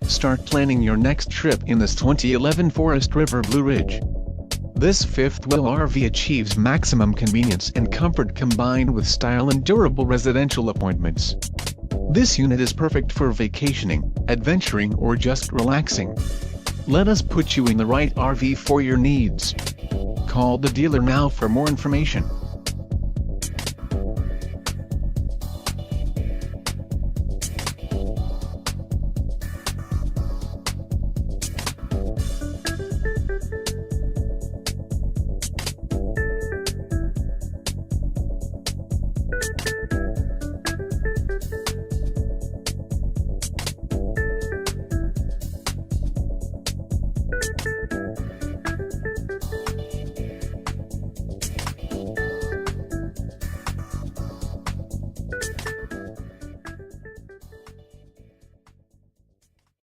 Start planning your next trip in this 2011 Forest River Blue Ridge. This fifth-wheel RV achieves maximum convenience and comfort combined with style and durable residential appointments. This unit is perfect for vacationing, adventuring or just relaxing. Let us put you in the right RV for your needs. Call the dealer now for more information.